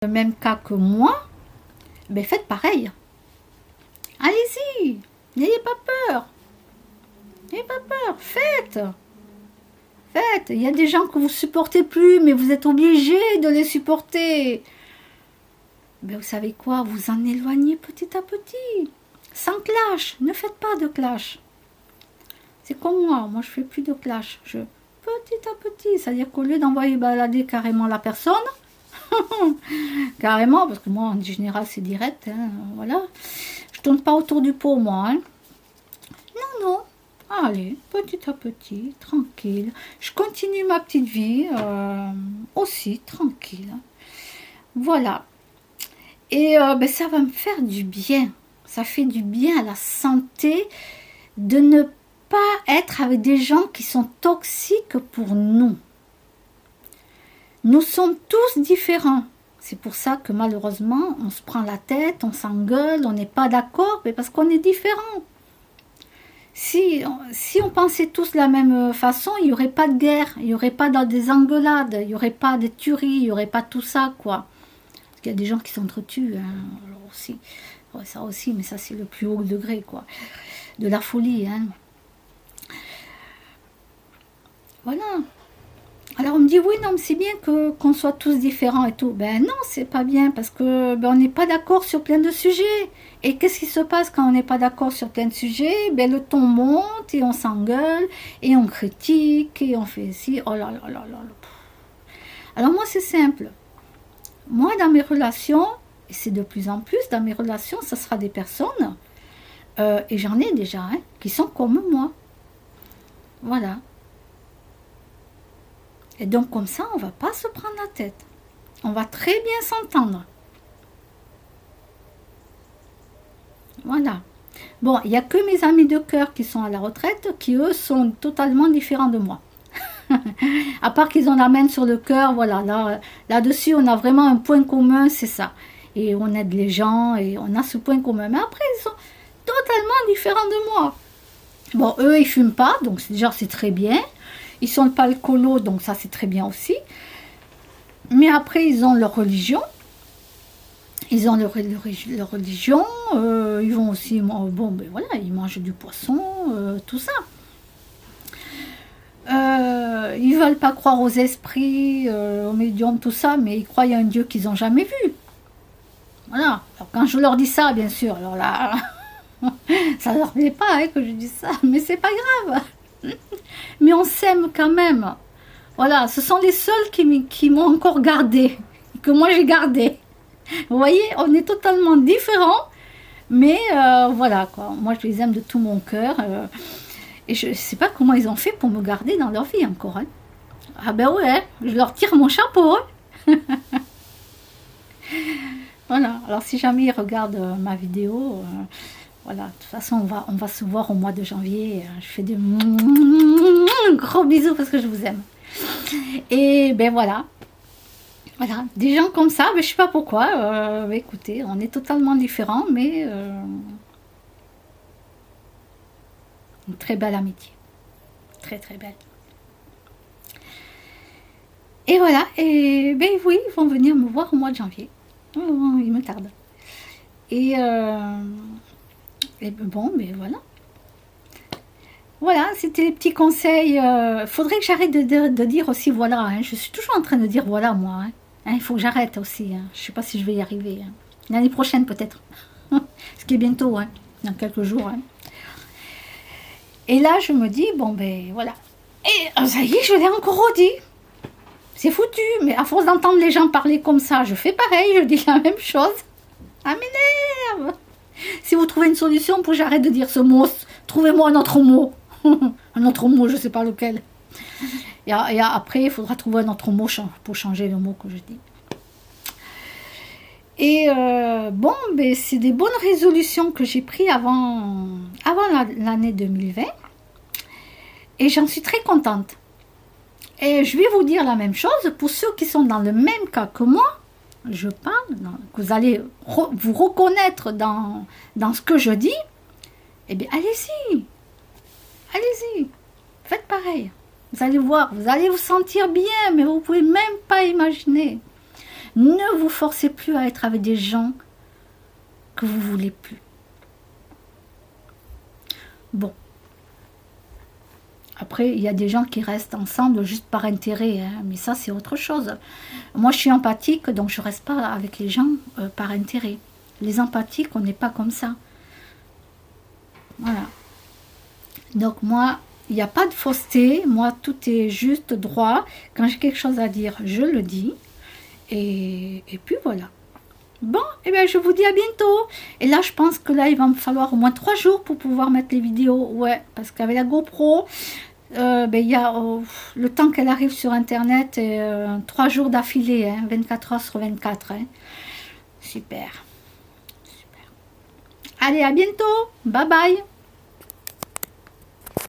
le même cas que moi, ben faites pareil. Allez-y, n'ayez pas peur. N'ayez pas peur, faites. Faites. Il y a des gens que vous supportez plus, mais vous êtes obligé de les supporter. Ben vous savez quoi, vous en éloignez petit à petit. Sans clash, ne faites pas de clash. C'est comme moi je fais plus de clash. Petit à petit, c'est-à-dire qu'au lieu d'envoyer balader carrément la personne, carrément, parce que moi en général c'est direct, hein, voilà. Je tourne pas autour du pot moi. Hein. Non, allez, petit à petit, tranquille. Je continue ma petite vie aussi, tranquille. Voilà. Et ben, ça va me faire du bien. Ça fait du bien à la santé de ne pas être avec des gens qui sont toxiques pour nous. Nous sommes tous différents. C'est pour ça que malheureusement, on se prend la tête, on s'engueule, on n'est pas d'accord, mais parce qu'on est différents. Si on pensait tous de la même façon, il n'y aurait pas de guerre, il n'y aurait pas des engueulades, il n'y aurait pas de tueries, il n'y aurait pas tout ça, quoi. Parce qu'il y a des gens qui s'entretuent, hein, alors aussi. Ouais, ça aussi, mais ça c'est le plus haut degré, quoi. De la folie, hein. Voilà. Alors on me dit oui, non, mais c'est bien qu'on soit tous différents et tout. Ben non, c'est pas bien parce que on n'est pas d'accord sur plein de sujets. Et qu'est-ce qui se passe quand on n'est pas d'accord sur plein de sujets? Ben le ton monte et on s'engueule et on critique et on fait ci. Oh là là là là. Alors moi c'est simple. Moi dans mes relations, et c'est de plus en plus dans mes relations, ça sera des personnes, et j'en ai déjà, hein, qui sont comme moi. Voilà. Et donc comme ça, on ne va pas se prendre la tête. On va très bien s'entendre. Voilà. Bon, il n'y a que mes amis de cœur qui sont à la retraite, qui eux sont totalement différents de moi. À part qu'ils ont la main sur le cœur, voilà. Là-dessus, on a vraiment un point commun, c'est ça. Et on aide les gens et on a ce point commun. Mais après, ils sont totalement différents de moi. Bon, eux, ils ne fument pas, donc déjà, c'est très bien. Ils sont pas alcoolos, donc ça c'est très bien aussi. Mais après, ils ont leur religion. Ils ont leur religion. Ils vont aussi, bon, ben voilà, ils mangent du poisson, tout ça. Ils veulent pas croire aux esprits, aux médiums, tout ça, mais ils croient à un Dieu qu'ils n'ont jamais vu. Voilà. Alors quand je leur dis ça, bien sûr, alors là, ça leur plaît pas hein, que je dise ça, mais c'est pas grave. Mais on s'aime quand même. Voilà, ce sont les seuls qui m'ont encore gardé, que moi j'ai gardé. Vous voyez, on est totalement différents, mais voilà, quoi. Moi je les aime de tout mon cœur. Et je ne sais pas comment ils ont fait pour me garder dans leur vie encore. Hein. Ah ben ouais, je leur tire mon chapeau. Hein. Voilà, alors si jamais ils regardent ma vidéo... Voilà, de toute façon, on va se voir au mois de janvier. Je fais des gros bisous parce que je vous aime. Et ben voilà. Voilà, des gens comme ça, ben, je sais pas pourquoi. Écoutez, on est totalement différents, mais une très belle amitié. Très très belle. Et voilà, et ben oui, ils vont venir me voir au mois de janvier. Oh, ils me tardent. Et bon, mais voilà. Voilà, c'était les petits conseils. Faudrait que j'arrête de dire aussi voilà. Hein. Je suis toujours en train de dire voilà, moi. Hein. Hein, il faut que j'arrête aussi. Hein. Je ne sais pas si je vais y arriver. Hein. L'année prochaine, peut-être. Ce qui est bientôt, hein, dans quelques jours. Hein. Et là, je me dis, bon, ben voilà. Et ça y est, je l'ai encore redit. C'est foutu. Mais à force d'entendre les gens parler comme ça, je fais pareil, je dis la même chose. Ça m'énerve. Si vous trouvez une solution pour que j'arrête de dire ce mot, trouvez-moi un autre mot. Un autre mot, je ne sais pas lequel. Et après, il faudra trouver un autre mot pour changer le mot que je dis. Et bon, ben, c'est des bonnes résolutions que j'ai prises avant l'année 2020. Et j'en suis très contente. Et je vais vous dire la même chose pour ceux qui sont dans le même cas que moi. Je parle, que vous allez vous reconnaître dans ce que je dis. Eh bien, allez-y. Allez-y. Faites pareil. Vous allez voir, vous allez vous sentir bien, mais vous ne pouvez même pas imaginer. Ne vous forcez plus à être avec des gens que vous voulez plus. Bon. Après, il y a des gens qui restent ensemble juste par intérêt, hein, mais ça, c'est autre chose. Moi, je suis empathique, donc je ne reste pas avec les gens par intérêt. Les empathiques, on n'est pas comme ça. Voilà. Donc, moi, il n'y a pas de fausseté. Moi, tout est juste droit. Quand j'ai quelque chose à dire, je le dis. Et puis, voilà. Bon, eh bien, je vous dis à bientôt. Et là, je pense que là, il va me falloir au moins 3 jours pour pouvoir mettre les vidéos. Ouais, parce qu'avec la GoPro... il y a le temps qu'elle arrive sur internet 3 jours d'affilée, hein, 24 heures sur 24. Hein. Super. Super. Allez, à bientôt. Bye bye.